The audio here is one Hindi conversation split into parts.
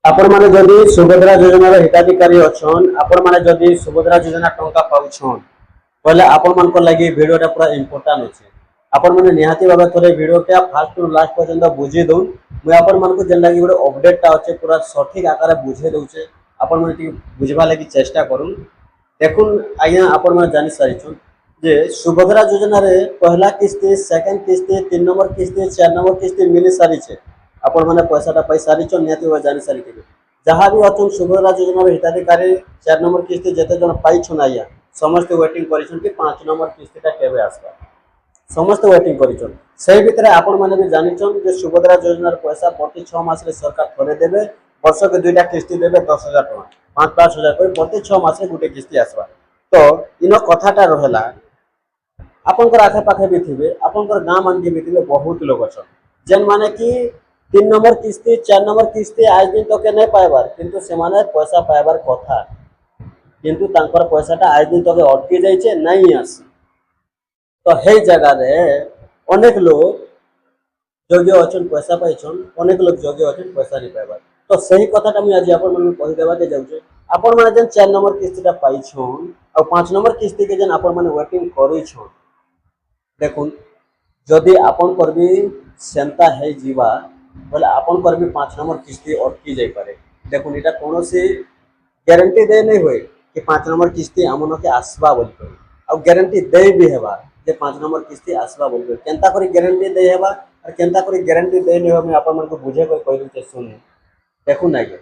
आपण माने जदि सुभद्रा योजनार हिताधिकारी अछन आपण माने जदि सुभद्रा योजना टंका पाउछन बोले आपण मानक लागि वीडियोटा पूरा इंपोर्टेंट अछि। आपण माने निहाती भाबे थोड़े वीडियोटा फास्ट टू लास्ट पर्यंत बुझी दउन मुई आपण मानक जेन लागि गोटे अपडेटटा अछि पूरा सठिक आकार बुझे दउछे आपण माने टी बुझबा लागि चेष्टा करूँ। देखुन आज्ञा आपण माने जानि सारिछन जे सुभद्रा योजना रे पहला किस्ती सेकंड किस्ती 3 नंबर किस्ती 4 नंबर किस्ती मिली सारी छे। आपण माने पैसाटा पाई सारिछन निहाती भाबे जानि सारिथिबे जहाँ भी अछन सुभद्रा योजना हिताधिकारी 4 नंबर किस्ती जेते जन पाई छन आज्ञा समस्त वेटिंग करिछन कि 5 नंबर किस्तीटा केबे आसबा समस्त वेटिंग करिछन। सेही भितरे आपण माने भी जानिछन जे सुभद्रा योजनार पैसा प्रति 6 मास रे सरकार थरे देबे वर्ष के दुईटा किस्ती देबे 10,000 टका 5,000 कर प्रति 6 मास रे गुटे किस्ती आसबा। तो इन कथाटा रहला आपनकर आखे पाखे भी थिबे आपनकर गाँव मान के भी थिबे बहुत लोग अछन जेन माने कि 3 नंबर किस्ती 4 नंबर किस्ती आज दिन तक नहीं पाइबार किंतु से माने पैसा पाइबार कथा किंतु तांकर पैसाटा आज दिन तक अटकी जाइछे नहीं आसी। तो हे जगह रे अनेक लोग योग्य अछन पैसा पाइछन अनेक लोग योग्य अछन पैसा नहीं पाइबार। तो सही कथाटा मुई आज आपन मन कहि देबा के जाउछे आपन माने जेन 4 नंबर किस्तीटा पाइछन और 5 नंबर किस्ती के जेन आपन माने वेटिंग करिछन देखुन जदि आपन पर भी सेंता है जीवा बोले आपन पर भी 5 नंबर किस्ती अटकी जाई पारे। देखुन एटा कोनोसी गारंटी दे नहीं होय कि 5 नंबर किस्ती हमन के आसबा बोल और गारंटी दे भी हेबा जे 5 नंबर किस्ती आसबा बोल केनता करी गारंटी दे हेबा और केनता करी गारंटी दे नहीं हो मैं आपन मन को बुझे को कहलु के सुन देखुन आगे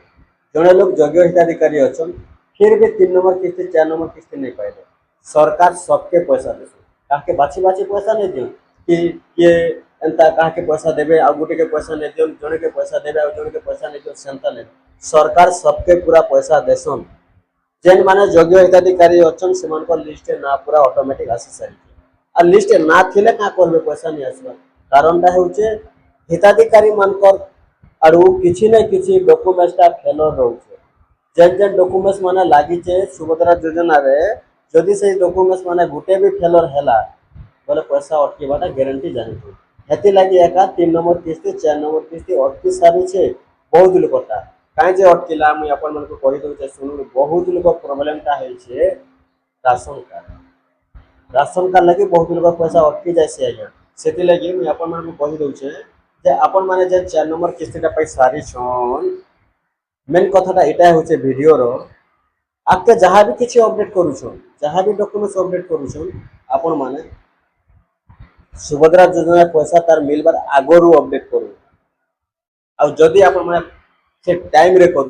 जने लोग योग्य हिताधिकारी अछन फिर भी 3 नंबर किस्ती 4 नंबर किस्ती नहीं पाइले सरकार सबके पैसा दे काके बाछी बाछी पैसा नहीं दियो कि ये एंता काके पैसा देबे आ गुटे के पैसा नहीं दियो जने के पैसा देबे आ जने के पैसा नहीं दियो सेंता नहीं सरकार सबके पूरा पैसा देसन जेन माने योग्य हिताधिकारी अछन सेमान को लिस्ट ना पूरा ऑटोमेटिक आसी सारी आ लिस्ट ना थिले का करबे पैसा नहीं आसबा कारणटा होचे हिताधिकारी मानकर आरु किछि नै किछि डॉक्यूमेंट्सटा फेलर रहउछे जेन जेन डॉक्यूमेंट्स माने लागि छे सुभद्रा योजना रे जदि से डॉक्यूमेंट्स माने गुटे भी फेलर हैला बोले पैसा अटकीबाटा गारंटी जानि हेति लागि एका 3 नंबर किस्ती 4 नंबर किस्ती अटकी सारी छे बहुत लोकटा काहे जे अटकीला मुई अपन मन को कहि दउ छे सुनु बहुत लोक प्रॉब्लमटा है छे राशन कार्ड लगी बहुत लोक पैसा अटकी जाय से आज्ञा सेति लागि मुई अपन मन को कहि दउ छे जे अपन माने जे 4 नंबर किस्तीटा पाई सारी छन मेन कथाटा एटा होचे वीडियो रो आके जहाँ भी किसी अपडेट करू जहाँ भी डॉक्यूमेंट्स अपडेट करू आपण माने सुभद्रा योजना पैसा तार मिलबार आगरू अपडेट करू आ जदि आपण माने से टाइम रे करू